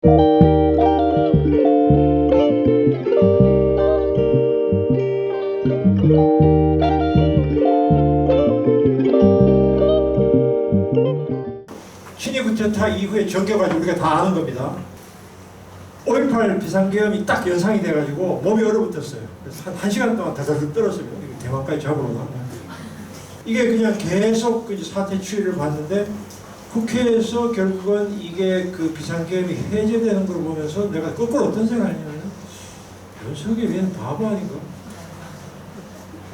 친위 쿠데타 이후에 전개까지 우리가 다 아는 겁니다. 5.18 비상계엄이 딱 연상이 돼가지고 몸이 얼어붙었어요. 그래서 한 시간 동안 다다닥 떨었습니다. 대만까지 잡으러. 이게 그냥 계속 사태 추이를 봤는데 국회에서 결국은 이게 그 비상계엄이 해제되는 걸 보면서 내가 거꾸로 어떤 생각을 했냐면 윤석열이는 바보 아닌가?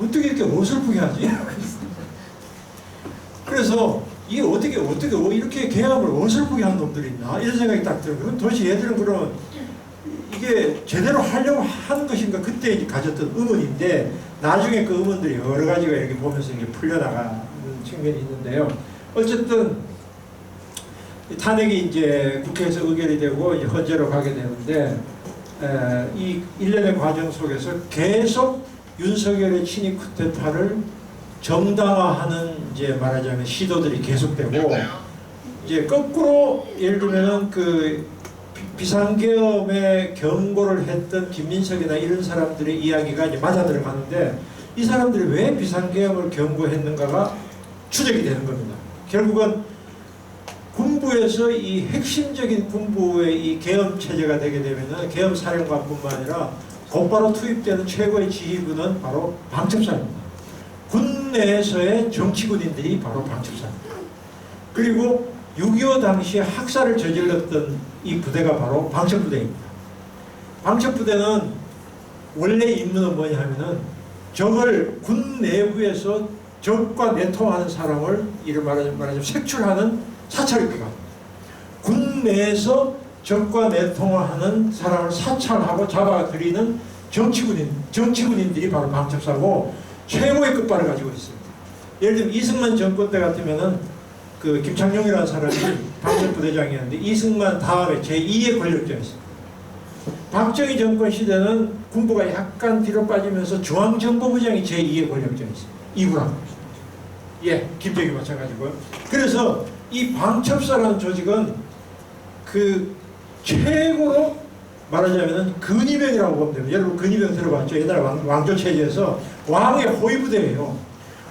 어떻게 이렇게 어설프게 하지? 그래서 이게 어떻게 이렇게 계엄을 어설프게 한 놈들이 있나? 이런 생각이 딱 들어요. 도대체 얘들은 그러면 이게 제대로 하려고 한 것인가? 그때 이제 가졌던 의문인데 나중에 그 의문들이 여러 가지가 이렇게 보면서 이게 풀려나가는 측면이 있는데요. 어쨌든 탄핵이 이제 국회에서 의결이 되고 이제 헌재로 가게 되는데 이 일련의 과정 속에서 계속 윤석열의 친위 쿠데타를 정당화하는 이제 말하자면 시도들이 계속되고 이제 거꾸로 예를 들면은 그 비상계엄에 경고를 했던 김민석이나 이런 사람들의 이야기가 이제 맞아 들어가는데 이 사람들이 왜 비상계엄을 경고했는가가 추적이 되는 겁니다. 결국은 군부에서 이 핵심적인 군부의 이 계엄 체제가 되게 되면은 계엄 사령관뿐만 아니라 곧바로 투입되는 최고의 지휘부는 바로 방첩사입니다. 군 내에서의 정치군인들이 바로 방첩사입니다. 그리고 6.25 당시에 학살을 저질렀던 이 부대가 바로 방첩부대입니다. 방첩부대는 원래 임무는 뭐냐 하면은 적을 군 내부에서 적과 내통하는 사람을 이를 말하자면 색출하는 사찰기관. 군 내에서 적과 내통하는 사람을 사찰하고 잡아들이는 정치군인들이 바로 방첩사고 최고의 끝발을 가지고 있습니다. 예를 들면 이승만 정권 때 같으면은 그 김창룡이라는 사람이 방첩부대장이었는데 이승만 다음에 제2의 권력자였습니다. 박정희 정권 시대는 군부가 약간 뒤로 빠지면서 중앙정보부장이 제2의 권력자였습니다. 이구락. 예, 김정희 마찬가지고요. 그래서 이 방첩사라는 조직은 그 최고로 말하자면 근위병이라고 보면 됩니다. 여러분 근위병 들어봤죠? 옛날 왕조 체제에서 왕의 호위부대예요.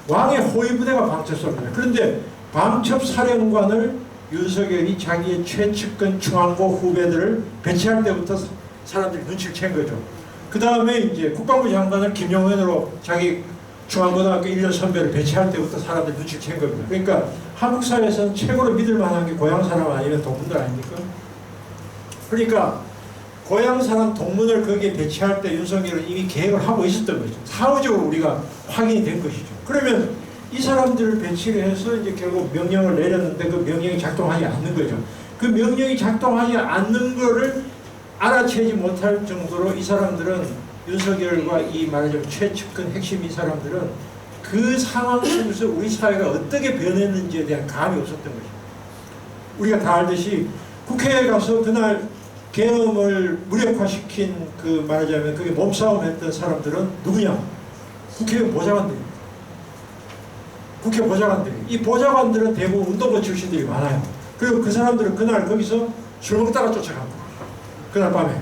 왕의 호위부대가 방첩사입니다. 그런데 방첩사령관을 윤석열이 자기의 최측근 중앙고 후배들을 배치할 때부터 사람들이 눈치를 챈 거죠. 그 다음에 이제 국방부 장관을 김용현으로 자기 중앙고등학교 1년 선배를 배치할 때부터 사람들이 눈치를 챈 겁니다. 그러니까 한국 사회에서는 최고로 믿을 만한 게 고향 사람 아니면 동문들 아닙니까? 그러니까 고향 사람 동문을 거기에 배치할 때 윤석열은 이미 계획을 하고 있었던 거죠. 사후적으로 우리가 확인이 된 것이죠. 그러면 이 사람들을 배치를 해서 이제 결국 명령을 내렸는데 그 명령이 작동하지 않는 거죠. 그 명령이 작동하지 않는 거를 알아채지 못할 정도로 이 사람들은 윤석열과 이 말하자면 최측근 핵심 이 사람들은 그 상황 속에서 우리 사회가 어떻게 변했는지에 대한 감이 없었던 거죠. 우리가 다 알듯이 국회에 가서 그날 계엄을 무력화시킨 그 말하자면 그게 몸싸움 했던 사람들은 누구냐? 국회 보좌관들입니다. 국회 보좌관들이. 이 보좌관들은 대부분 운동부 출신들이 많아요. 그리고 그 사람들은 그날 거기서 술 먹다가 쫓아갑니다. 그날 밤에.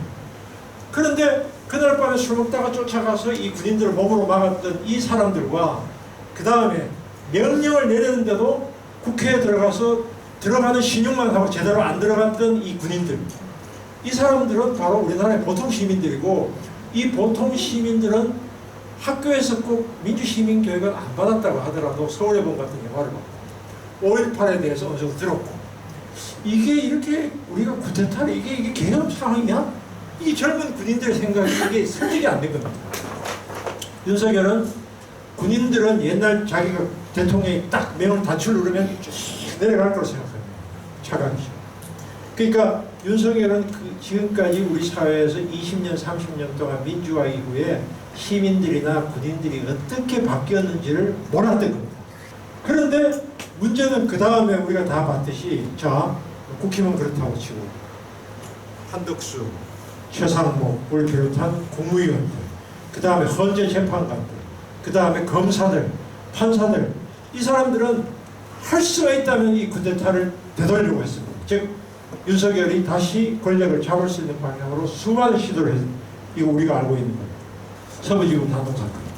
그런데 그날 밤에 술 먹다가 쫓아가서 이 군인들을 몸으로 막았던 이 사람들과 그 다음에 명령을 내렸는데도 국회에 들어가는 신용만 하고 제대로 안 들어갔던 이 군인들. 이 사람들은 바로 우리나라의 보통 시민들이고 이 보통 시민들은 학교에서 꼭 민주시민 교육을 안 받았다고 하더라도 서울의 봄 같은 영화를 보고 5.18에 대해서 어느 정도 들었고 이게 이렇게 우리가 쿠데타를 이게 계엄 상황이냐? 이 젊은 군인들의 생각이 이게 설득이 안 된 겁니다. 윤석열은 군인들은 옛날 자기가 대통령이 딱 명을 단추를 누르면 쭉 내려갈 거라고 생각합니다. 차관이죠. 그러니까 윤석열은 지금까지 우리 사회에서 20년, 30년 동안 민주화 이후에 시민들이나 군인들이 어떻게 바뀌었는지를 몰랐던 겁니다. 그런데 문제는 그 다음에 우리가 다 봤듯이 자, 국힘은 그렇다고 치고 한덕수, 최상목을 비롯한 국무위원들, 그 다음에 헌재 재판관들, 그 다음에 검사들, 판사들 이 사람들은 할 수가 있다면 이 쿠데타를 되돌리려고 했습니다. 즉 윤석열이 다시 권력을 잡을 수 있는 방향으로 수많은 시도를 했습니다. 이거 우리가 알고 있는 거예요. 서부지구 단독사건.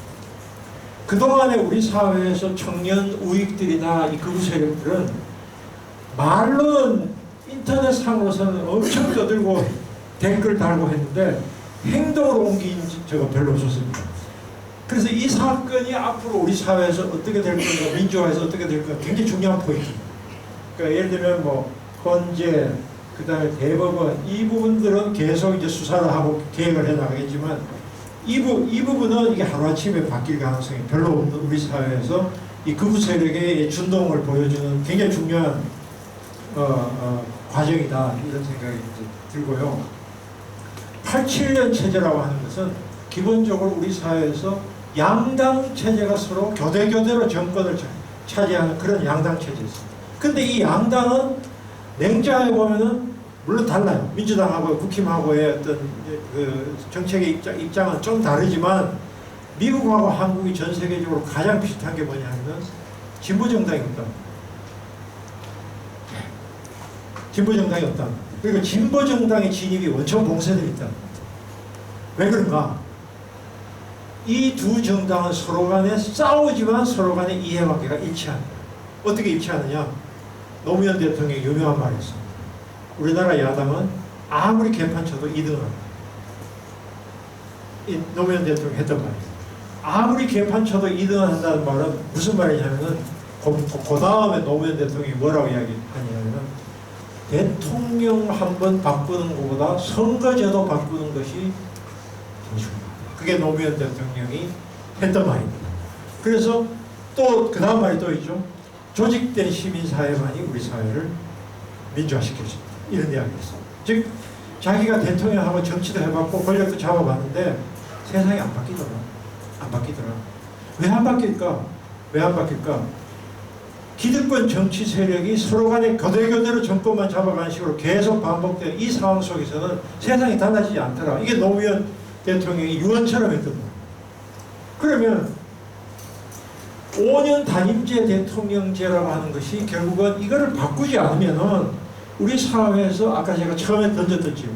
그동안에 우리 사회에서 청년 우익들이나 이 극우 세력들은 말로는 인터넷상으로서는 엄청 떠들고 댓글 달고 했는데 행동으로 옮긴 적은 별로 없었습니다. 그래서 이 사건이 앞으로 우리 사회에서 어떻게 될 건가, 민주화에서 어떻게 될 건가 굉장히 중요한 포인트입니다. 그러니까 예를 들면 뭐 헌재, 그 다음에 대법원 이 부분들은 계속 이제 수사를 하고 계획을 해나가겠지만 이 부분은 이게 하루아침에 바뀔 가능성이 별로 없는 우리 사회에서 이 극우 세력의 준동을 보여주는 굉장히 중요한 과정이다 이런 생각이 이제 들고요. 87년 체제라고 하는 것은 기본적으로 우리 사회에서 양당 체제가 서로 교대교대로 정권을 차지하는 그런 양당 체제였습니다. 근데 이 양당은 냉정하게 보면은 물론 달라요. 민주당하고 국힘하고의 어떤 그 정책의 입장은 좀 다르지만 미국하고 한국이 전 세계적으로 가장 비슷한 게 뭐냐면 진보정당이 없다. 진보정당이 없다. 그리고 진보정당의 진입이 원천 봉쇄되어 있다. 왜 그런가? 이 두 정당은 서로 간에 싸우지만 서로 간에 이해관계가 일치한다. 어떻게 일치하느냐? 노무현 대통령이 유명한 말이 있습니다. 우리나라 야당은 아무리 개판 쳐도 2등을 합니다. 노무현 대통령이 했던 말이에요. 아무리 개판 쳐도 2등을 한다는 말은 무슨 말이냐면은 그 다음에 노무현 대통령이 뭐라고 이야기하냐면은 대통령 한 번 바꾸는 것보다 선거제도 바꾸는 것이 더 중요하다. 그게 노무현 대통령이 했던 말입니다. 그래서 또 그 다음 말이 또 있죠. 조직된 시민사회만이 우리 사회를 민주화시킬 수 있다. 이런 이야기를 했습니다. 즉 자기가 대통령하고 정치도 해봤고 권력도 잡아봤는데 세상이 안 바뀌더라. 안 바뀌더라. 왜 안 바뀔까? 왜 안 바뀔까? 기득권 정치 세력이 서로 간에 교대교대로 정권만 잡아가는 식으로 계속 반복되는 이 상황 속에서는 세상이 달라지지 않더라. 이게 노무현 대통령이 유언처럼 했던 거예요. 그러면 5년 단임제 대통령제라고 하는 것이 결국은 이거를 바꾸지 않으면은 우리 사회에서 아까 제가 처음에 던졌던 질문,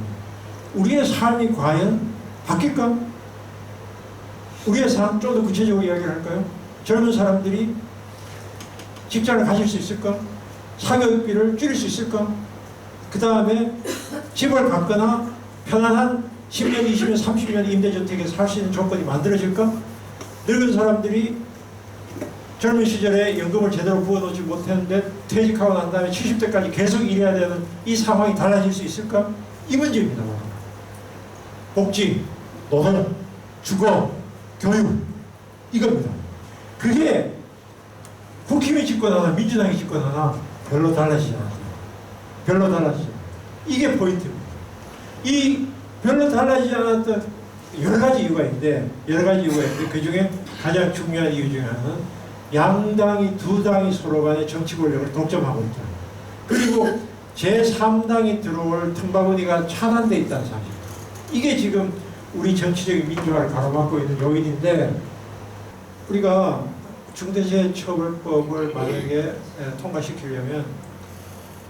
우리의 삶이 과연 바뀔까? 우리의 삶 좀 더 구체적으로 이야기를 할까요? 젊은 사람들이 직장을 가질 수 있을까? 사교육비를 줄일 수 있을까? 그 다음에 집을 갖거나 편안한 10년, 20년, 30년 임대주택에서 살 수 있는 조건이 만들어질까? 늙은 사람들이 젊은 시절에 연금을 제대로 부어놓지 못했는데 퇴직하고 난 다음에 70대까지 계속 일해야 되는 이 상황이 달라질 수 있을까? 이 문제입니다. 복지, 노동, 주거, 교육 이겁니다. 그게 국힘이 집권하나 민주당이 집권하나 별로 달라지지 않아요. 별로 달라지지 않아요. 이게 포인트입니다. 이 별로 달라지지 않았던 여러 가지 이유가 있는데 그 중에 가장 중요한 이유 중에 하나는 양당이 두 당이 서로 간의 정치 권력을 독점하고 있다. 그리고 제3당이 들어올 틈바구니가 차단되어 있다는 사실. 이게 지금 우리 정치적인 민주화를 가로막고 있는 요인인데 우리가 중대재해처벌법을 만약에 통과시키려면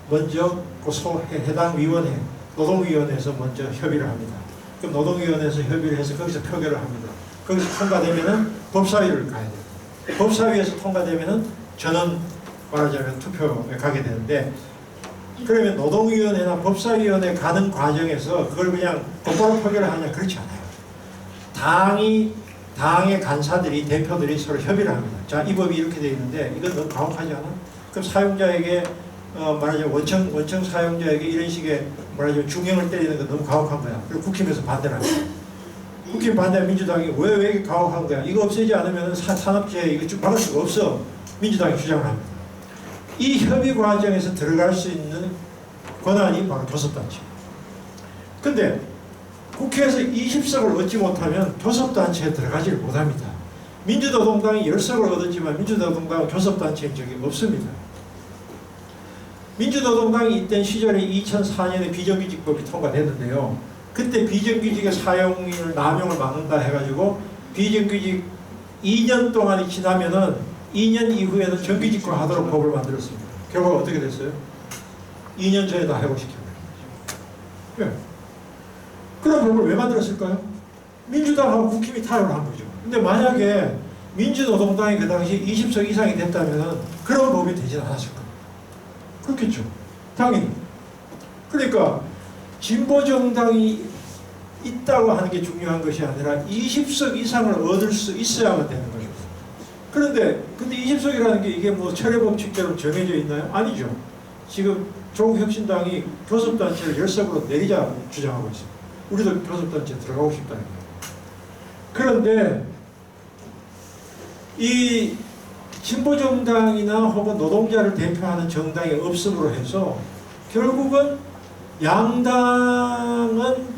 먼저 그 해당 위원회, 노동위원회에서 먼저 협의를 합니다. 그럼 노동위원회에서 협의를 해서 거기서 표결을 합니다. 거기서 통과되면은 법사위를 가야 돼요. 법사위에서 통과되면은 전원 말하자면 투표에 가게 되는데 그러면 노동위원회나 법사위원회 가는 과정에서 그걸 그냥 곧바로 표결을 하냐 그렇지 않아요. 당의 간사들이 대표들이 서로 협의를 합니다. 자, 이 법이 이렇게 되어 있는데 이건 너무 가혹하지 않아? 그럼 사용자에게 말하자면 원청 사용자에게 이런 식의 말하자면 중형을 때리는 건 너무 가혹한 거야. 그리고 국힘에서 반대를 합니다. 국힘 반대한 민주당이 왜 이게 가혹한 거야? 이거 없애지 않으면 산업재해 이거 쭉 막을 수가 없어. 민주당이 주장을 합니다. 이 협의 과정에서 들어갈 수 있는 권한이 바로 교섭단체. 근데 국회에서 20석을 얻지 못하면 교섭단체에 들어가지를 못합니다. 민주노동당이 10석을 얻었지만 민주노동당은 교섭단체인 적이 없습니다. 민주노동당이 있던 시절에 2004년에 비정규직법이 통과됐는데요. 그때 비정규직의 사용을 남용을 막는다 해가지고 비정규직 2년 동안이 지나면은 2년 이후에는 정규직화 하도록 법을 만들었습니다. 결과가 어떻게 됐어요? 2년 전에 다 해고시켜요. 예. 그런 법을 왜 만들었을까요? 민주당하고 국힘이 타협을 한 거죠. 근데 만약에 민주노동당이 그 당시 20석 이상이 됐다면 그런 법이 되진 않았을 거예요. 그렇겠죠. 당연히. 그러니까 진보정당이 있다고 하는 게 중요한 것이 아니라 20석 이상을 얻을 수 있어야만 되는 거죠. 근데 20석이라는 게 이게 뭐 철회법칙대로 정해져 있나요? 아니죠. 지금 조국혁신당이 교섭단체를 10석으로 내리자 주장하고 있습니다. 우리도 교섭단체 들어가고 싶다는 거예요. 그런데 이 진보정당이나 혹은 노동자를 대표하는 정당이 없음으로 해서 결국은 양당은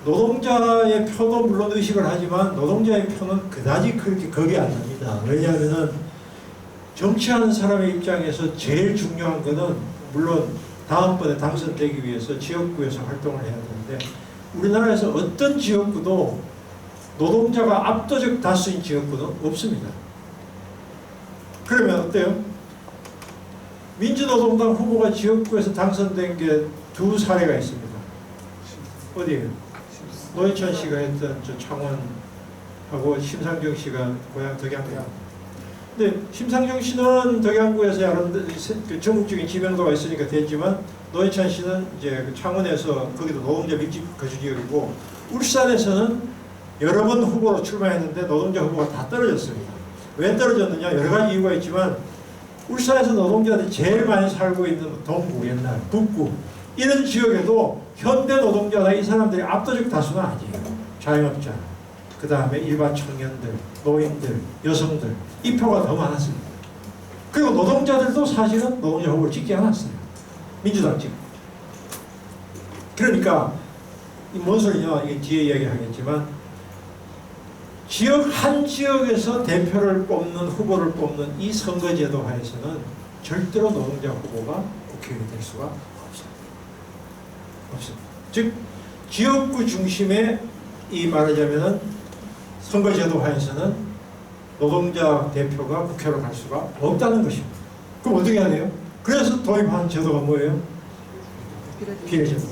노동자의 표도 물론 의식을 하지만 노동자의 표는 그다지 그렇게 겁이 안 납니다. 왜냐하면 정치하는 사람의 입장에서 제일 중요한 것은 물론 다음번에 당선되기 위해서 지역구에서 활동을 해야 되는데 우리나라에서 어떤 지역구도 노동자가 압도적 다수인 지역구는 없습니다. 그러면 어때요? 민주노동당 후보가 지역구에서 당선된 게 두 사례가 있습니다. 어디에요? 노회찬 씨가 했던 저 창원하고 심상정 씨가 고향 덕양구. 근데 심상정 씨는 덕양구에서 전국적인 지명도가 있으니까 됐지만 노회찬 씨는 이제 창원에서 거기도 노동자 밀집 거주 지역이고 울산에서는 여러 번 후보로 출마했는데 노동자 후보가 다 떨어졌습니다. 왜 떨어졌느냐? 여러 가지 이유가 있지만 울산에서 노동자들이 제일 많이 살고 있는 동구, 옛날 북구 이런 지역에도 현대 노동자나 이 사람들이 압도적 다수는 아니에요. 자영업자, 그 다음에 일반 청년들, 노인들, 여성들 이 표가 더 많았습니다. 그리고 노동자들도 사실은 노동자 후보를 찍지 않았어요. 민주당 찍고. 그러니까 뭔 소리냐? 이게 뒤에 이야기하겠지만 지역 한 지역에서 대표를 뽑는 후보를 뽑는 이 선거제도 하에서는 절대로 노동자 후보가 국회의원이 될 수가 없습니다. 즉 지역구 중심의 이 말하자면은 선거제도 하에서는 노동자 대표가 국회로 갈 수가 없다는 것입니다. 그럼 어떻게 해야 돼요? 그래서 도입한 제도가 뭐예요? 비례제도.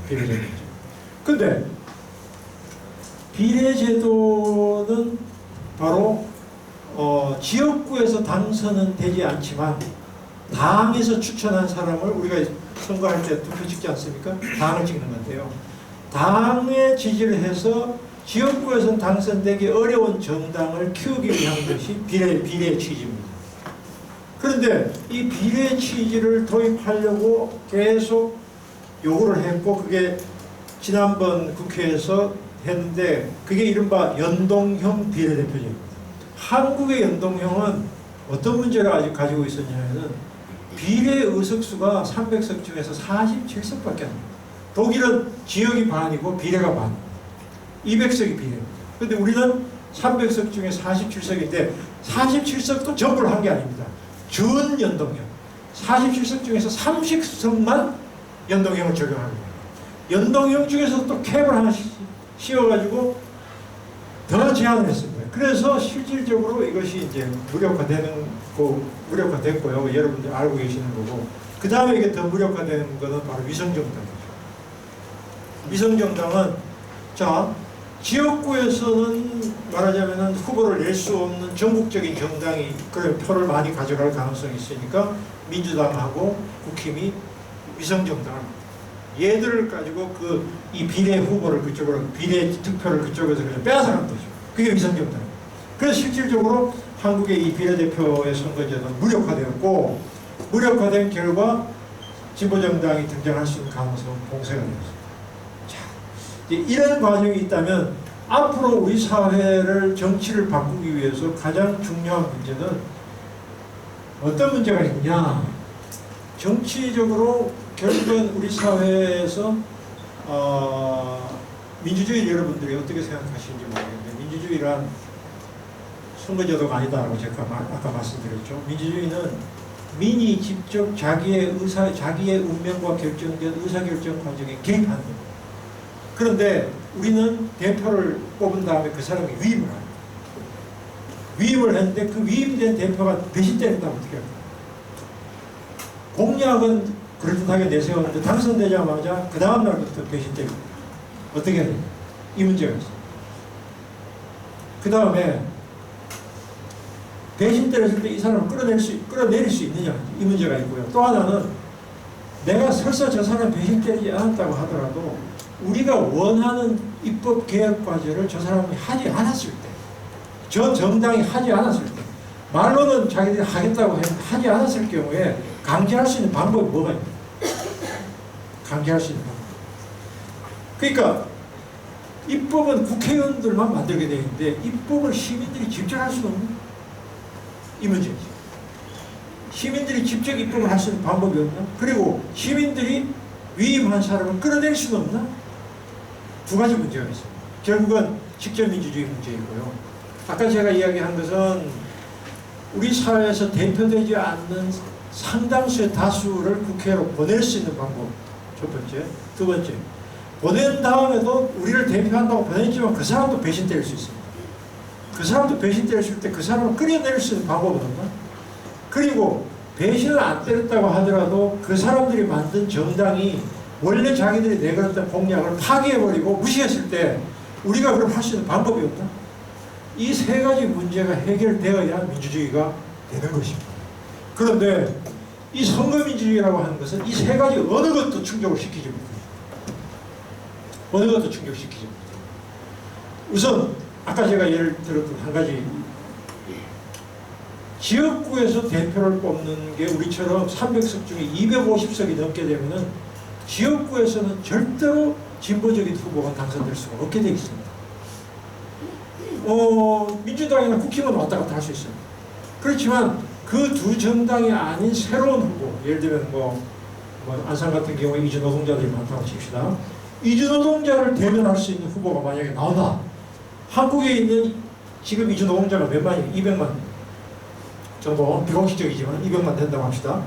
비례제도죠. 근데 비례제도는 바로 지역구에서 당선은 되지 않지만 당에서 추천한 사람을 우리가 선거할 때 투표 찍지 않습니까? 당을 찍는 건데요. 당에 지지를 해서 지역구에서는 당선되기 어려운 정당을 키우기 위한 것이 비례 취지입니다. 그런데 이 비례 취지를 도입하려고 계속 요구를 했고 그게 지난번 국회에서 했는데 그게 이른바 연동형 비례대표제입니다. 한국의 연동형은 어떤 문제를 아직 가지고 있었냐면은 비례 의석수가 300석 중에서 47석밖에 안 됩니다. 독일은 지역이 반이고 비례가 반. 200석이 비례입니다. 그런데 우리는 300석 중에 47석인데 47석도 전부를 한 게 아닙니다. 준연동형. 47석 중에서 30석만 연동형을 적용하는 거예요. 연동형 중에서 또 캡을 하나 씌워가지고 더 제한을 했습니다. 그래서 실질적으로 이것이 이제 무력화됐고요. 여러분들 알고 계시는 거고. 그 다음에 이게 더 무력화되는 것은 바로 위성정당이죠. 위성정당은 자 지역구에서는 말하자면 후보를 낼 수 없는 전국적인 정당이 그런 표를 많이 가져갈 가능성이 있으니까 민주당하고 국힘이 위성정당을 얘들을 가지고 이 비례 후보를 그쪽으로 비례 득표를 그쪽에서 그냥 빼앗아간 거죠. 그게 위성정당. 그래서 실질적으로 한국의 이 비례대표의 선거제도는 무력화되었고 무력화된 결과 진보정당이 등장할 수 있는 가능성은 봉쇄가 되었습니다. 자, 이런 과정이 있다면 앞으로 우리 사회를 정치를 바꾸기 위해서 가장 중요한 문제는 어떤 문제가 있느냐? 정치적으로 결국은 우리 사회에서 민주주의 여러분들이 어떻게 생각하시는지 모르겠는데 민주주의란 선거제도가 아니다라고 제가 아까 말씀드렸죠. 민주주의는 민이 직접 자기의 운명과 결정된 의사결정 과정에 개입하는 겁니다. 그런데 우리는 대표를 뽑은 다음에 그 사람이 위임을 합니다. 위임을 했는데 그 위임된 대표가 배신됐다면 어떻게 할까요? 공약은 그럴듯하게 내세웠는데 당선되자마자 그 다음 날부터 배신되고 어떻게 해야 돼? 이 문제가 있어요. 그 다음에 배신대를 했을 때 이 사람을 끌어내릴 수 있느냐 이 문제가 있고요. 또 하나는 내가 설사 저 사람 배신 때리지 않았다고 하더라도 우리가 원하는 입법 개혁 과제를 저 사람이 하지 않았을 때, 저 정당이 하지 않았을 때, 말로는 자기들이 하겠다고 했는데 하지 않았을 경우에 강제할 수 있는 방법이 뭐가 있냐? 강제할 수 있는 방법. 그러니까 입법은 국회의원들만 만들게 되어 있는데 입법을 시민들이 직접 할 수는 없는 이 문제죠. 시민들이 직접 입법을 할 수 있는 방법이 없나? 그리고 시민들이 위임한 사람을 끌어낼 수는 없나? 두 가지 문제가 있습니다. 결국은 직접민주주의 문제이고요. 아까 제가 이야기한 것은 우리 사회에서 대표되지 않는 상당수의 다수를 국회로 보낼 수 있는 방법 첫 번째. 두 번째, 보낸 다음에도 우리를 대표한다고 보냈지만 그 사람도 배신 때릴 수 있습니다. 그 사람도 배신 때릴 때 그 사람을 끌어내릴 수 있는 방법은 없나? 그리고 배신을 안 때렸다고 하더라도 그 사람들이 만든 정당이 원래 자기들이 내걸었던 공약을 파기해버리고 무시했을 때 우리가 그럼 할 수 있는 방법이 없나? 이 세 가지 문제가 해결되어야 민주주의가 되는 것입니다. 그런데 이 선거민주주의라고 하는 것은 이 세 가지 어느 것도 충족을 시키지 못합니다. 어느 것도 충족시키지 못합니다. 우선 아까 제가 예를 들었던 한 가지, 지역구에서 대표를 뽑는 게 우리처럼 300석 중에 250석이 넘게 되면은 지역구에서는 절대로 진보적인 후보가 당선될 수가 없게 되어 있습니다. 민주당이나 국힘은 왔다 갔다 할 수 있어요. 그렇지만 그 두 정당이 아닌 새로운 후보, 예를 들면 안산 같은 경우에 이주 노동자들이 많다고 칩시다. 이주 노동자를 대변할 수 있는 후보가 만약에 나온다. 한국에 있는 지금 이주 노동자가 몇 만이에요? 200만 정도, 비공식적이지만 200만 된다고 합시다.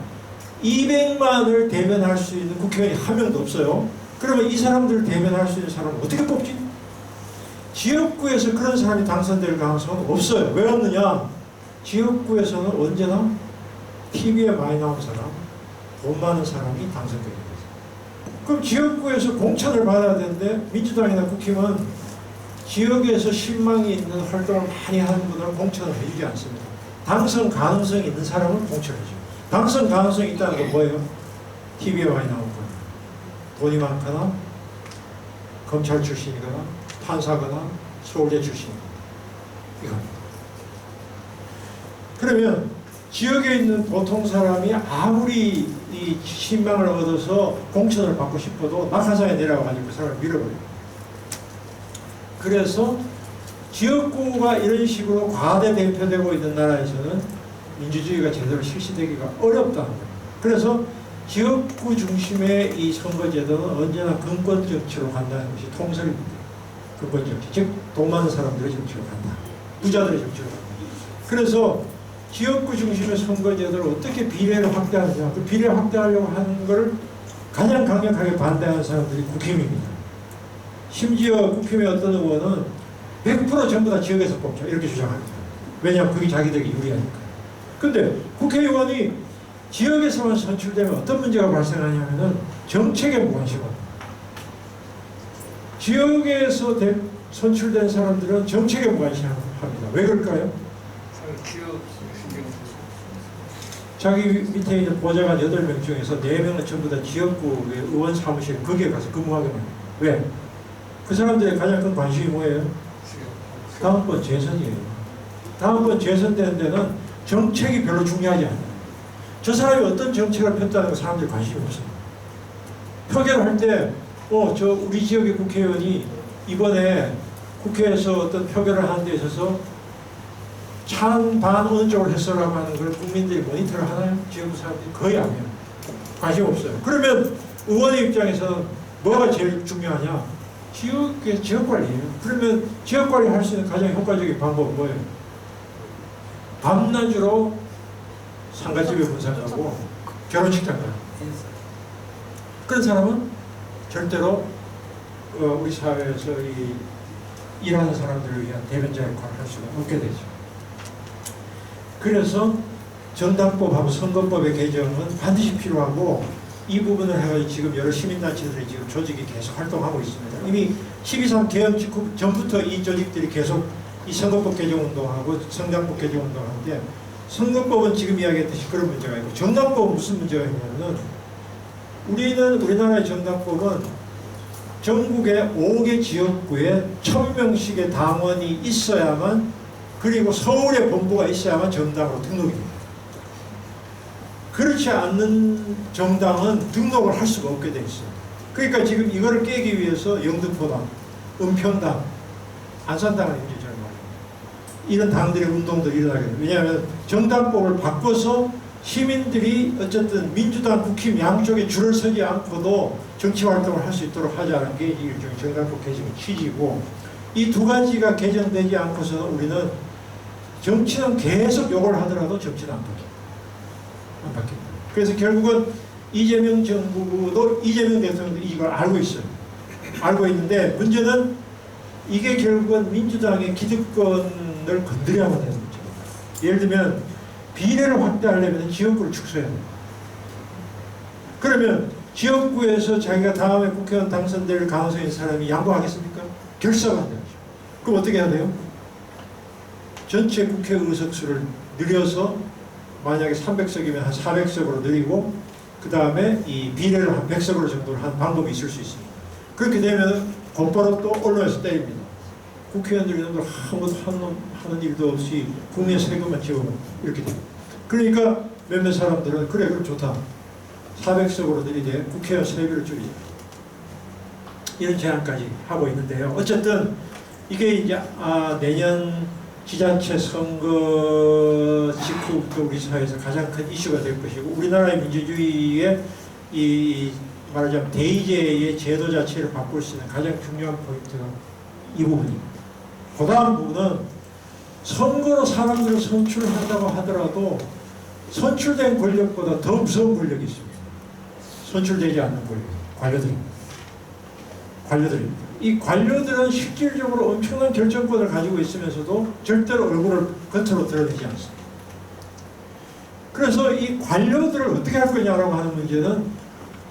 200만을 대변할 수 있는 국회의원이 한 명도 없어요. 그러면 이 사람들을 대변할 수 있는 사람은 어떻게 뽑지? 지역구에서 그런 사람이 당선될 가능성은 없어요. 왜 없느냐? 지역구에서는 언제나 TV에 많이 나온 사람, 돈 많은 사람이 당선되게 돼요. 그럼 지역구에서 공천을 받아야 되는데 민주당이나 국힘은 지역에서 신망이 있는 활동을 많이 하는 분을 공천을 해주지 않습니다. 당선 가능성이 있는 사람은 공천해줘요. 당선 가능성이 있다는 건 뭐예요? TV에 많이 나온 거예요. 돈이 많거나 검찰 출신이거나 판사거나 서울대 출신이거나 이겁니다. 그러면 지역에 있는 보통 사람이 아무리 이 신망을 얻어서 공천을 받고 싶어도 낙하산에 내려가가지고 그 사람을 밀어버려요. 그래서 지역구가 이런 식으로 과대 대표되고 있는 나라에서는 민주주의가 제대로 실시되기가 어렵다는 거예요. 그래서 지역구 중심의 이 선거제도는 언제나 근권 정치로 간다는 것이 통설입니다. 근권 정치, 즉 돈 많은 사람들의 정치로 간다. 부자들의 정치로 간다. 그래서 지역구 중심의 선거제도를 어떻게 비례를 확대하느냐, 그 비례 확대하려고 하는 것을 가장 강력하게 반대하는 사람들이 국힘입니다. 심지어 국힘의 어떤 의원은 100% 전부 다 지역에서 뽑자 이렇게 주장합니다. 왜냐하면 그게 자기들에게 유리하니까. 근데 국회의원이 지역에서만 선출되면 어떤 문제가 발생하냐면은 정책에 무관심합니다. 지역에서 선출된 사람들은 정책에 무관심합니다. 왜 그럴까요? 자기 밑에 있는 보좌관 8명 중에서 4명은 전부 다 지역구의 의원 사무실 거기에 가서 근무하게 됩니다. 왜? 그 사람들의 가장 큰 관심이 뭐예요? 다음번 재선이에요. 다음번 재선되는 데는 정책이 별로 중요하지 않아요. 저 사람이 어떤 정책을 폈다는 거 사람들이 관심이 없어요. 표결할 때 저 우리 지역의 국회의원이 이번에 국회에서 어떤 표결을 하는 데 있어서 찬반 어느 쪽을 했어라고 하는 걸 국민들이 모니터를 하나요? 지역구 사람들이 거의 안 해요. 관심 없어요. 그러면 의원의 입장에서는 뭐가 제일 중요하냐? 지역관리예요. 그러면 지역관리 할 수 있는 가장 효과적인 방법은 뭐예요? 밤낮으로 상가집에 분산하고 결혼식장 가요. 그런 사람은 절대로 우리 사회에서 일하는 사람들을 위한 대변자 역할을 할 수가 없게 되죠. 그래서 정당법하고 선거법의 개정은 반드시 필요하고 이 부분을 해가지고 지금 여러 시민단체들이 지금 조직이 계속 활동하고 있습니다. 이미 12.3 개헌 직후 전부터 이 조직들이 계속 이 선거법 개정 운동하고 성장법 개정 운동하는데, 선거법은 지금 이야기했듯이 그런 문제가 있고, 정당법은 무슨 문제가 있냐면은, 우리나라의 정당법은 전국의 5개 지역구에 1000명씩의 당원이 있어야만, 그리고 서울에 본부가 있어야만 정당으로 등록입니다. 그렇지 않는 정당은 등록을 할 수가 없게 돼 있어요. 그러니까 지금 이거를 깨기 위해서 영등포당, 은평당, 안산당을 이제 저는 말이에요. 이런 당들의 운동들이 일어나게 돼요. 왜냐하면 정당법을 바꿔서 시민들이 어쨌든 민주당, 국힘 양쪽에 줄을 서지 않고도 정치 활동을 할 수 있도록 하자는 게 일종의 정당법 개정의 취지고, 이 두 가지가 개정되지 않고서는 우리는 정치는 계속 욕을 하더라도 정치는 안 바뀝니다. 그래서 결국은 이재명 정부도, 이재명 대통령도 이걸 알고 있어요. 알고 있는데, 문제는 이게 결국은 민주당의 기득권을 건드려야만 되는 문제입니다. 예를 들면 비례를 확대하려면 지역구를 축소해야 돼요. 그러면 지역구에서 자기가 다음에 국회의원 당선될 가능성이 있는 사람이 양보하겠습니까? 결사가 안 되죠. 그럼 어떻게 해야 돼요? 전체 국회 의석수를 늘려서, 만약에 300석이면 한 400석으로 늘리고, 그 다음에 이 비례를 한 100석으로 정도로 한 방법이 있을 수 있습니다. 그렇게 되면 곧바로 또 언론에서 때립니다. 국회의원들이 아무도 하는 일도 없이 국민의 세금만 지원하고 이렇게 됩니다. 그러니까 몇몇 사람들은 그래 그럼 좋다, 400석으로 늘리되 국회의원 세비를 줄이자, 이런 제안까지 하고 있는데요. 어쨌든 이게 이제 내년 지자체 선거 직후부터 우리 사회에서 가장 큰 이슈가 될 것이고, 우리나라의 민주주의의 이 말하자면 대의제의 제도 자체를 바꿀 수 있는 가장 중요한 포인트가 이 부분입니다. 그 다음 부분은, 선거로 사람들을 선출한다고 하더라도 선출된 권력보다 더 무서운 권력이 있습니다. 선출되지 않는 권력, 관료들입니다. 이 관료들은 실질적으로 엄청난 결정권을 가지고 있으면서도 절대로 얼굴을 겉으로 드러내지 않습니다. 그래서 이 관료들을 어떻게 할 거냐라고 하는 문제는,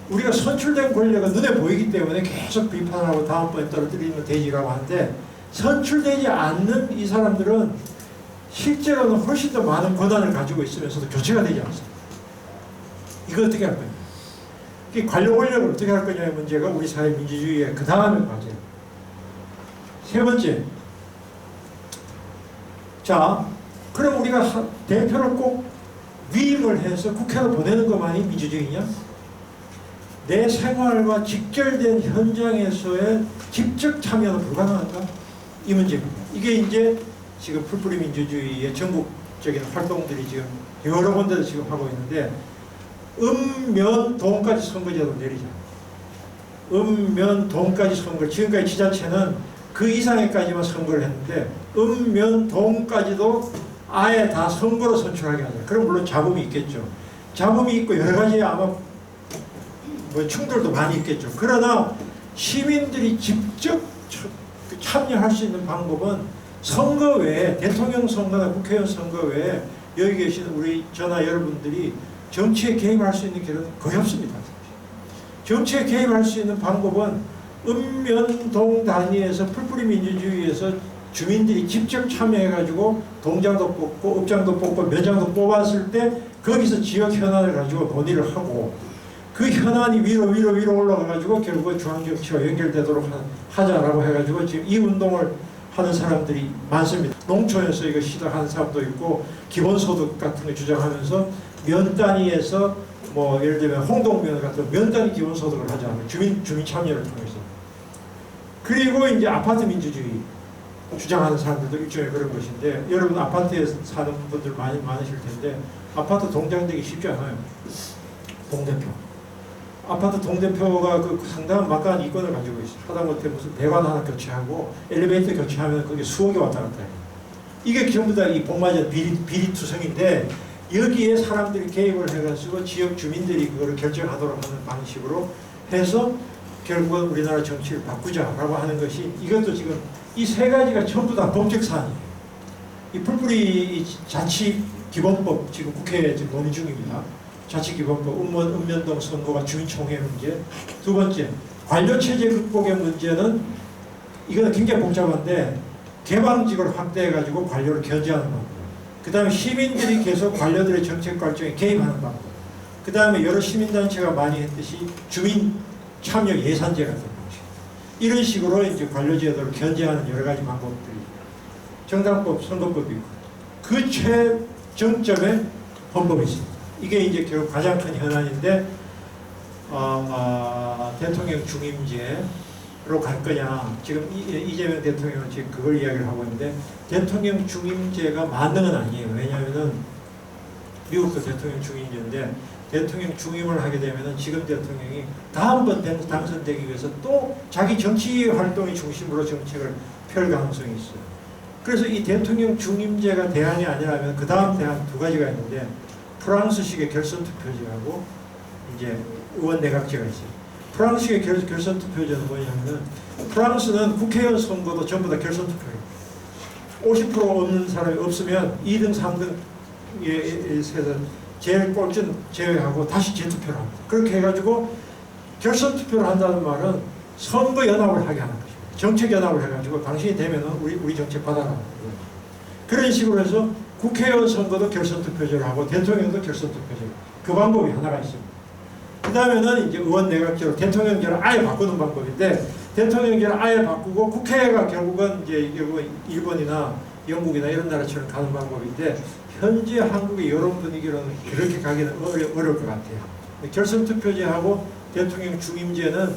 우리가 선출된 권력은 눈에 보이기 때문에 계속 비판하고 다음번에 떨어뜨리면 되지라고 하는데, 선출되지 않는 이 사람들은 실제로는 훨씬 더 많은 권한을 가지고 있으면서도 교체가 되지 않습니다. 이거 어떻게 할 거냐? 이 관료 권력을 어떻게 할 거냐의 문제가 우리 사회 민주주의의 그 다음의 과제예요. 세 번째, 자, 그럼 우리가 대표를 꼭 위임을 해서 국회로 보내는 것만이 민주주의냐? 내 생활과 직결된 현장에서의 직접 참여는 불가능한가? 이 문제입니다. 이게 이제 지금 풀뿌리 민주주의의 전국적인 활동들이 지금 여러 군데서 지금 하고 있는데, 면,동 까지 선거제도 내리자. 면,동까지 선거를, 지금까지 지자체는 그 이상에까지만 선거를 했는데, 면,동까지도 아예 다 선거로 선출하게 하자. 그럼 물론 잡음이 있겠죠. 잡음이 있고 여러 가지 아마 충돌도 많이 있겠죠. 그러나 시민들이 직접 참여할 수 있는 방법은 선거 외에, 대통령 선거나 국회의원 선거 외에 여기 계시는 우리 저나 여러분들이 정치에 개입할 수 있는 길은 거의 없습니다. 정치에 개입할 수 있는 방법은 면,동 단위에서 풀뿌리 민주주의에서 주민들이 직접 참여해가지고 동장도 뽑고 업장도 뽑고 면장도 뽑았을 때 거기서 지역 현안을 가지고 논의를 하고, 그 현안이 위로 올라가가지고 결국은 중앙정치와 연결되도록 하자라고 해가지고 지금 이 운동을 하는 사람들이 많습니다. 농촌에서 이거 시작하는 사람도 있고, 기본소득 같은 거 주장하면서 면 단위에서 뭐 예를 들면 홍동면 같은 면 단위 기본소득을 하자, 주민 참여를 통해서. 그리고 이제 아파트 민주주의 주장하는 사람들도 일종의 그런 것인데, 여러분 아파트에 사는 분들 많으실 텐데, 아파트 동장되기 쉽지 않아요. 동대표. 아파트 동대표가 그 상당한 막강한 이권을 가지고 있어요. 하다못해 무슨 배관 하나 교체하고 엘리베이터 교체하면 그게 수억이 왔다 갔다 해요. 이게 전부 다 이 복마전 비리투성인데, 여기에 사람들이 개입을 해가지고 지역 주민들이 그거를 결정하도록 하는 방식으로 해서 결국은 우리나라 정치를 바꾸자라고 하는 것이, 이것도 지금 이 세 가지가 전부 다 법적 사안이에요. 이 풀뿌리 자치기본법 지금 국회에 지금 논의 중입니다. 자치기본법, 읍면동 선거가 주민총회 문제. 두 번째, 관료체제 극복의 문제는 이거는 굉장히 복잡한데 개방직을 확대해가지고 관료를 견제하는 방법. 그 다음에 시민들이 계속 관료들의 정책 결정에 개입하는 방법. 그 다음에 여러 시민단체가 많이 했듯이 주민 참여 예산제 같은 방식. 이런 식으로 이제 관료제도를 견제하는 여러 가지 방법들이 정당법, 선거법이 있고 그 최정점에 헌법이 있습니다. 이게 이제 결국 가장 큰 현안인데 대통령 중임제로 갈 거냐. 지금 이재명 대통령은 지금 그걸 이야기를 하고 있는데 대통령 중임제가 만능은 아니에요. 왜냐하면은 미국도 대통령 중임제인데 대통령 중임을 하게 되면은 지금 대통령이 다음번 당선되기 위해서 또 자기 정치 활동의 중심으로 정책을 펼 가능성이 있어요. 그래서 이 대통령 중임제가 대안이 아니라면 그 다음 대안 두 가지가 있는데 프랑스식의 결선투표제하고 이제 의원 내각제가 있어요. 프랑스식의 결선투표제는 뭐냐면은 프랑스는 국회의원 선거도 전부 다 결선투표예요. 50% 없는 사람이 없으면 2등, 3등에서 제일 꼴찌는 제외하고 다시 재투표를 합니다. 그렇게 해가지고 결선투표를 한다는 말은 선거 연합을 하게 하는 거죠. 정책 연합을 해가지고 당신이 되면은 우리 정책 받아라. 그런 식으로 해서 국회의원 선거도 결선투표제를 하고 대통령도 결선투표제를. 그 방법이 하나가 있습니다. 그 다음에는 이제 의원 내각제로 대통령제를 아예 바꾸는 방법인데 대통령제를 아예 바꾸고 국회가 결국은 이제 일본이나 영국이나 이런 나라처럼 가는 방법인데 현재 한국의 여론 분위기로는 그렇게 가기는 어려울 것 같아요. 결선투표제하고 대통령 중임제는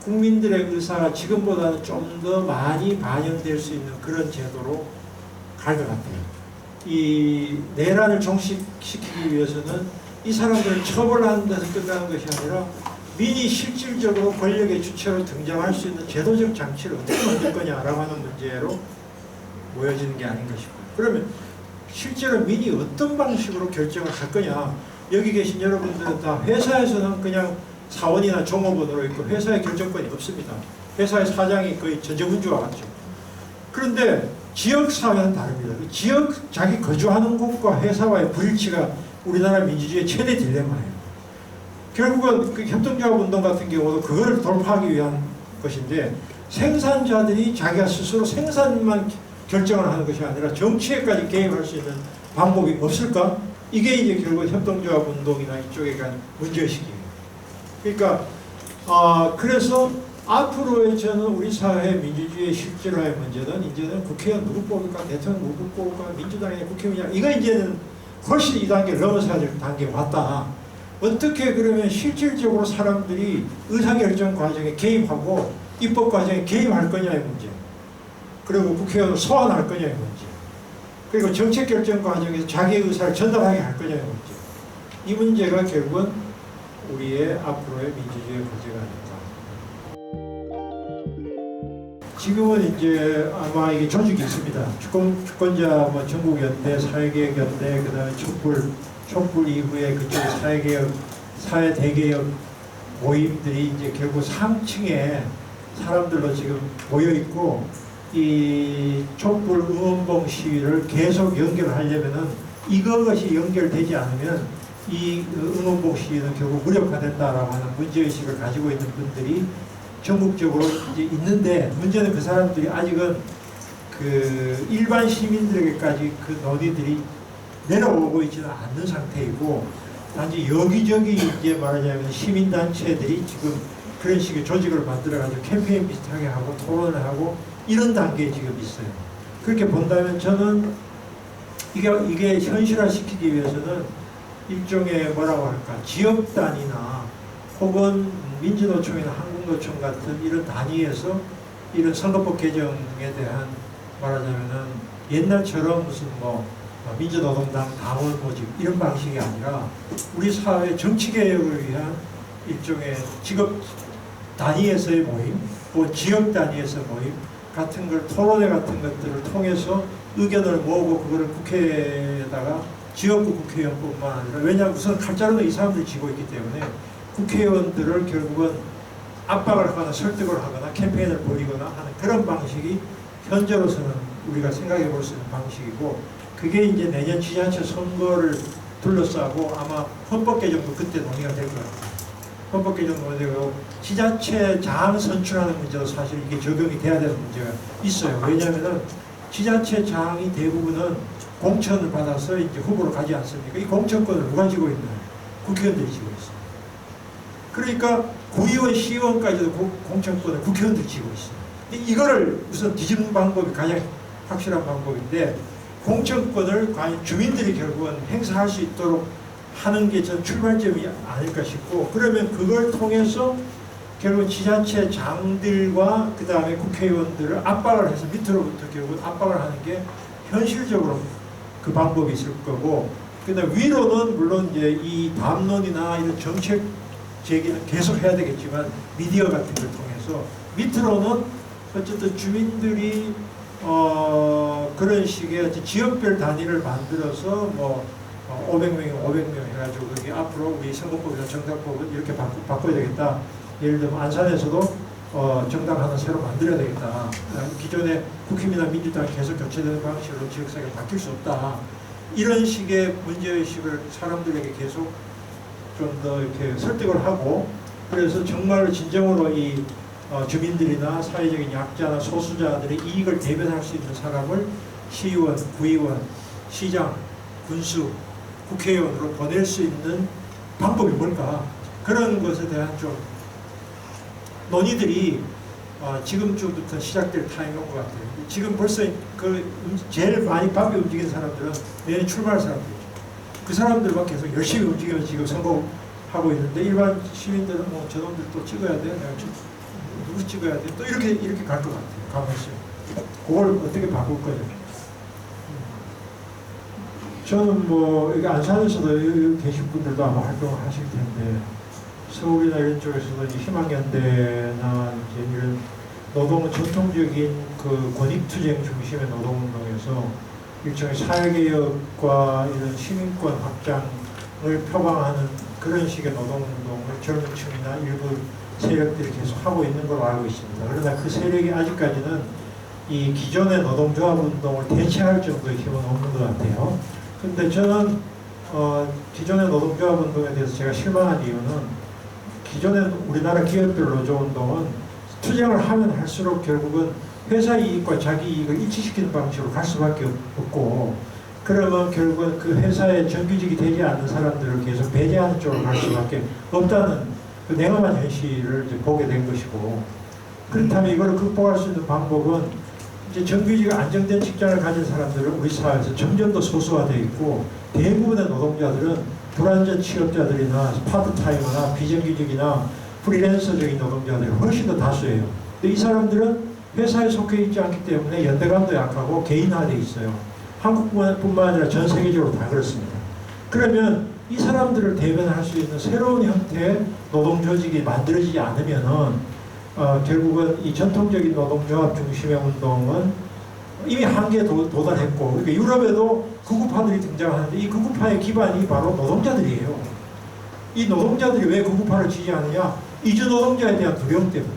국민들의 의사가 지금보다는 좀 더 많이 반영될 수 있는 그런 제도로 갈 것 같아요. 이 내란을 종식시키기 위해서는 이 사람들을 처벌하는 데서 끝나는 것이 아니라 민이 실질적으로 권력의 주체로 등장할 수 있는 제도적 장치를 어떻게 만들 거냐라고 하는 문제로 모여지는 게 아닌가 싶어요. 그러면 실제로 민이 어떤 방식으로 결정을 할 거냐. 여기 계신 여러분들은 다 회사에서는 그냥 사원이나 종업원으로 있고 회사의 결정권이 없습니다. 회사의 사장이 거의 전제군주와 같죠. 그런데 지역사회는 다릅니다. 지역 자기 거주하는 곳과 회사와의 불일치가 우리나라 민주주의의 최대 딜레마예요. 결국은 그 협동조합운동 같은 경우도 그거를 돌파하기 위한 것인데 생산자들이 자기가 스스로 생산만 결정을 하는 것이 아니라 정치에까지 개입할 수 있는 방법이 없을까? 이게 이제 결국 협동조합운동이나 이쪽에 간 문제의식이에요. 그러니까 그래서 앞으로의 저는 우리 사회 민주주의의 실질화의 문제는 이제는 국회의원 누구 뽑을까, 대통령 누구 뽑을까, 민주당의 국회의원이냐 이거 이제는 훨씬 이 단계를 넘어서야 될 단계에 왔다. 어떻게 그러면 실질적으로 사람들이 의사결정 과정에 개입하고 입법 과정에 개입할 거냐의 문제. 그리고 국회의원을 소환할 거냐의 문제. 그리고 정책결정 과정에서 자기의 의사를 전달하게 할 거냐의 문제. 이 문제가 결국은 우리의 앞으로의 민주주의의 과제가 아닐까. 지금은 이제 아마 이게 조직이 있습니다. 주권자 뭐 전국연대, 사회개혁연대, 그 다음에 촛불 이후에 그쪽 사회대개혁 모임들이 이제 결국 상층에 사람들로 지금 모여 있고 이 촛불 응원봉 시위를 계속 연결하려면은 이것이 연결되지 않으면 이 응원봉 시위는 결국 무력화된다라고 하는 문제의식을 가지고 있는 분들이 전국적으로 이제 있는데 문제는 그 사람들이 아직은 그 일반 시민들에게까지 그 논의들이 내려오고 있지는 않는 상태이고 단지 여기저기 이제 말하자면 시민단체들이 지금 그런 식의 조직을 만들어가지고 캠페인 비슷하게 하고 토론을 하고 이런 단계에 지금 있어요. 그렇게 본다면 저는 이게 현실화시키기 위해서는 일종의 뭐라고 할까 지역 단위나 혹은 민주노총이나 한국노총 같은 이런 단위에서 이런 선거법 개정에 대한 말하자면은 옛날처럼 무슨 뭐 민주노동당 당원 모집 이런 방식이 아니라 우리 사회 정치개혁을 위한 일종의 직업 단위에서의 모임, 또 지역 단위에서 모임 같은 걸 토론회 같은 것들을 통해서 의견을 모으고 그거를 국회에다가 지역구 국회의원뿐만 아니라 왜냐하면 우선 칼자루는 이 사람들이 쥐고 있기 때문에 국회의원들을 결국은 압박을 하거나 설득을 하거나 캠페인을 벌이거나 하는 그런 방식이 현재로서는 우리가 생각해 볼 수 있는 방식이고 그게 이제 내년 지자체 선거를 둘러싸고 아마 헌법 개정도 그때 논의가 될 것 같아요. 헌법 개정 논의되고 지자체 장 선출하는 문제도 사실 이게 적용이 돼야 되는 문제가 있어요. 왜냐하면은 지자체 장이 대부분은 공천을 받아서 이제 후보로 가지 않습니까? 이 공천권을 누가 쥐고 있나요? 국회의원들이 쥐고 있어요. 그러니까 구의원, 시의원까지도 공천권을 국회의원들이 쥐고 있어요. 이거를 우선 뒤집는 방법이 가장 확실한 방법인데, 공천권을 과연 주민들이 결국은 행사할 수 있도록 하는 게 전 출발점이 아닐까 싶고, 그러면 그걸 통해서 결국 지자체 장들과 그 다음에 국회의원들을 압박을 해서 밑으로부터 결국 압박을 하는 게 현실적으로 그 방법이 있을 거고, 그다음 위로는 물론 이제 이 담론이나 이런 정책 제기는 계속 해야 되겠지만 미디어 같은 걸 통해서, 밑으로는 어쨌든 주민들이 그런 식의 지역별 단위를 만들어서 뭐 500명이면 500명 해가지고 그게 앞으로 우리 선거법이나 정당법을 이렇게 바꿔야 되겠다. 예를 들면 안산에서도 정당 하나 새로 만들어야 되겠다. 기존의 국힘이나 민주당이 계속 교체되는 방식으로 지역사회가 바뀔 수 없다. 이런 식의 문제의식을 사람들에게 계속 좀 더 이렇게 설득을 하고, 그래서 정말로 진정으로 이 주민들이나 사회적인 약자나 소수자들의 이익을 대변할 수 있는 사람을 시의원, 구의원, 시장, 군수, 국회의원으로 보낼 수 있는 방법이 뭘까? 그런 것에 대한 좀 논의들이 지금쯤부터 시작될 타임인 것 같아요. 지금 벌써 제일 많이 바삐 움직이는 사람들은 내년 출마할 사람들이죠. 그 사람들만 계속 열심히 움직이면서 지금 선거하고 있는데, 일반 시민들은 뭐 저놈들 또 찍어야 돼, 내가 누구 찍어야 돼, 또 이렇게 갈 것 같아요. 가만있어. 그걸 어떻게 바꿀 거예요? 저는 뭐 여기 안산에서도 여기 계신 분들도 아마 활동을 하실 텐데, 서울이나 이런 쪽에서도 이제 희망연대나 이제 이런 노동은 전통적인 그 권익투쟁 중심의 노동운동에서 일종의 사회개혁과 이런 시민권 확장을 표방하는 그런 식의 노동운동을 젊은 층이나 일부 세력들이 계속 하고 있는 걸로 알고 있습니다. 그러나 그 세력이 아직까지는 이 기존의 노동조합 운동을 대체할 정도의 힘은 없는 것 같아요. 근데 저는 기존의 노동조합 운동에 대해서 제가 실망한 이유는, 기존의 우리나라 기업별 노조운동은 투쟁을 하면 할수록 결국은 회사 이익과 자기 이익을 일치시키는 방식으로 갈 수밖에 없고, 그러면 결국은 그 회사에 정규직이 되지 않는 사람들을 계속 배제하는 쪽으로 갈 수밖에 없다는 그 냉엄한 현실을 이제 보게 된 것이고, 그렇다면 이걸 극복할 수 있는 방법은 이제 정규직 안정된 직장을 가진 사람들은 우리 사회에서 점점 더 소수화되어 있고, 대부분의 노동자들은 불안전 취업자들이나 파트타이머나 비정규직이나 프리랜서적인 노동자들이 훨씬 더 다수예요. 근데 이 사람들은 회사에 속해 있지 않기 때문에 연대감도 약하고 개인화되어 있어요. 한국뿐만 아니라 전 세계적으로 다 그렇습니다. 그러면 이 사람들을 대변할 수 있는 새로운 형태의 노동조직이 만들어지지 않으면은 결국은 이 전통적인 노동조합 중심의 운동은 이미 한계에 도달했고, 그러니까 유럽에도 극우파들이 등장하는데 이 극우파의 기반이 바로 노동자들이에요. 이 노동자들이 왜 극우파를 지지하느냐? 이주 노동자에 대한 두려움 때문에.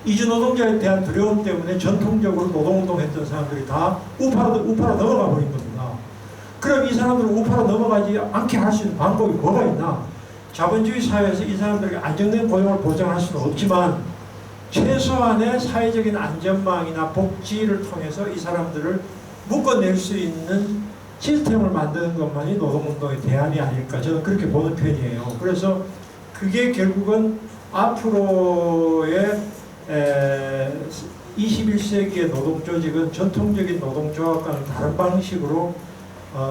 이주 노동자에 대한 두려움 때문에 전통적으로 노동운동했던 사람들이 다 우파로 넘어가 버린 겁니다. 그럼 이 사람들은 우파로 넘어가지 않게 할 수 있는 방법이 뭐가 있나? 자본주의 사회에서 이 사람들에게 안정된 고용을 보장할 수는 없지만, 최소한의 사회적인 안전망이나 복지를 통해서 이 사람들을 묶어낼 수 있는 시스템을 만드는 것만이 노동운동의 대안이 아닐까, 저는 그렇게 보는 편이에요. 그래서 그게 결국은 앞으로의 21세기의 노동조직은 전통적인 노동조합과는 다른 방식으로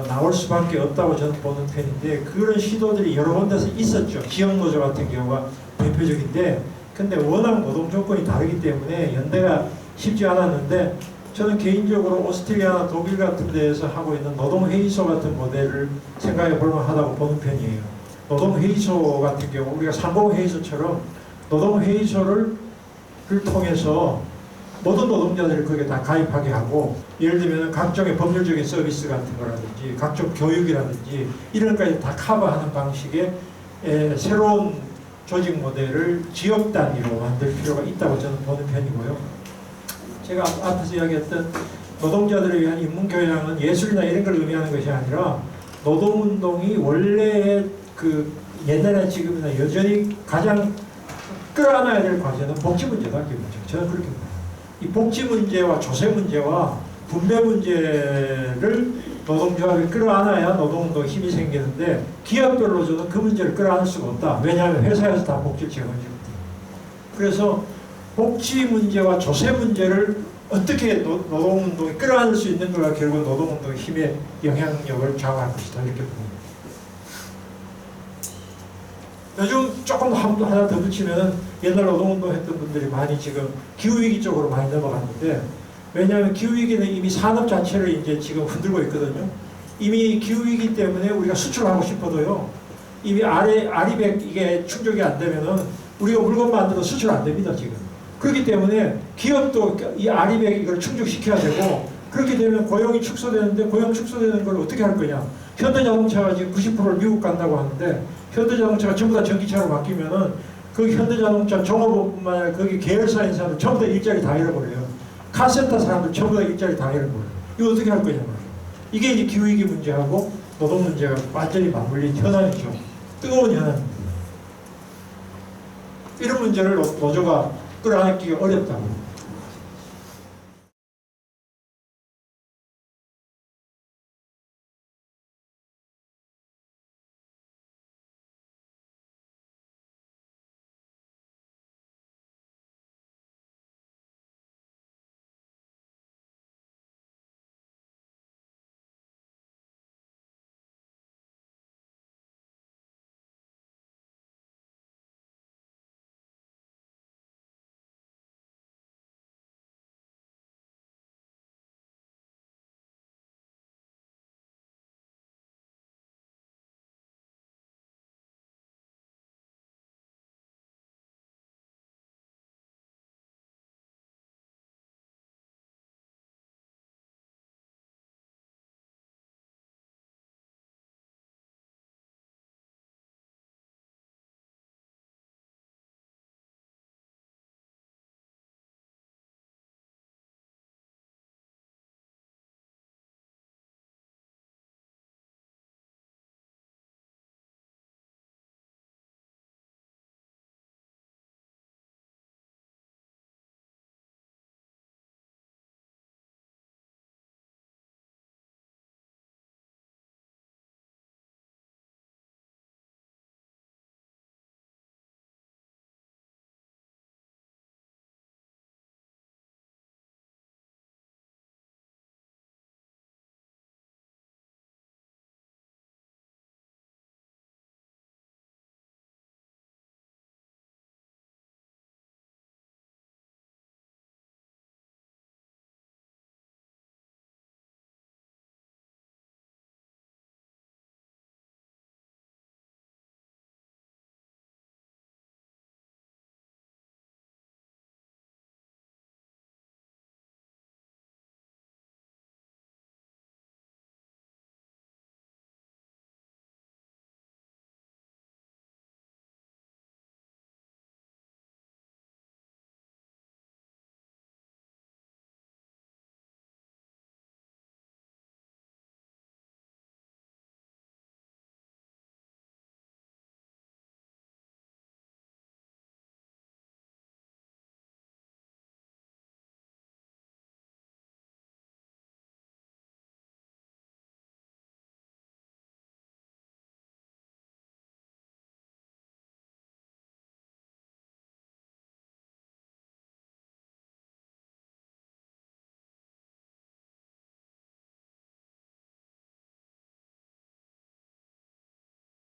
나올 수밖에 없다고 저는 보는 편인데, 그런 시도들이 여러 군데서 있었죠. 지역노조 같은 경우가 대표적인데, 근데 워낙 노동 조건이 다르기 때문에 연대가 쉽지 않았는데, 저는 개인적으로 오스트리아나 독일 같은 데에서 하고 있는 노동회의소 같은 모델을 생각해 볼 만하다고 보는 편이에요. 노동회의소 같은 경우 우리가 상공회의소처럼 노동회의소를 통해서 모든 노동자들이 거기에 다 가입하게 하고, 예를 들면 각종의 법률적인 서비스 같은 거라든지 각종 교육이라든지 이런 것까지 다 커버하는 방식의 새로운 조직 모델을 지역 단위로 만들 필요가 있다고 저는 보는 편이고요. 제가 앞에서 이야기했던 노동자들을 위한 인문교양은 예술이나 이런 걸 의미하는 것이 아니라 노동운동이 원래의 그 옛날에 지금이나 여전히 가장 끌어안아야 될 과제는 복지 문제다. 기본적으로 저는 그렇게 봐요. 이 복지 문제와 조세 문제와 분배 문제를 노동조합이 끌어안아야 노동운동에 힘이 생기는데 기업별로 저는 그 문제를 끌어안을 수가 없다. 왜냐하면 회사에서 다 복지를 제공해주거든요. 그래서 복지 문제와 조세 문제를 어떻게 노동운동이 끌어안을 수 있는가가 결국 노동운동의 힘의 영향력을 좌우할 것이다. 이렇게 봅니다. 요즘 조금 하나 더 붙이면 옛날 노동운동 했던 분들이 많이 지금 기후위기 쪽으로 많이 넘어갔는데 왜냐하면 기후위기는 이미 산업 자체를 이제 지금 흔들고 있거든요. 이미 기후위기 때문에 우리가 수출하고 싶어도요. 이미 아리백 이게 충족이 안 되면은 우리가 물건 만들어 수출 안 됩니다, 지금. 그렇기 때문에 기업도 이 아리백 이걸 충족시켜야 되고 그렇게 되면 고용이 축소되는데 고용 축소되는 걸 어떻게 할 거냐. 현대자동차가 지금 90%를 미국 간다고 하는데 현대자동차가 전부 다 전기차로 바뀌면은 그 현대자동차 종업원뿐만 아니라 거기 계열사인 사람들 전부 다 일자리 다 잃어버려요. 카센터 사람들 전부 다 일자리 다 잃어버려요. 이거 어떻게 할 거냐 말이에요. 이게 이제 기후위기 문제하고 노동 문제가 완전히 맞물린 현안이죠. 뜨거운 현안입니다. 이런 문제를 노조가 끌어안기가 어렵다고.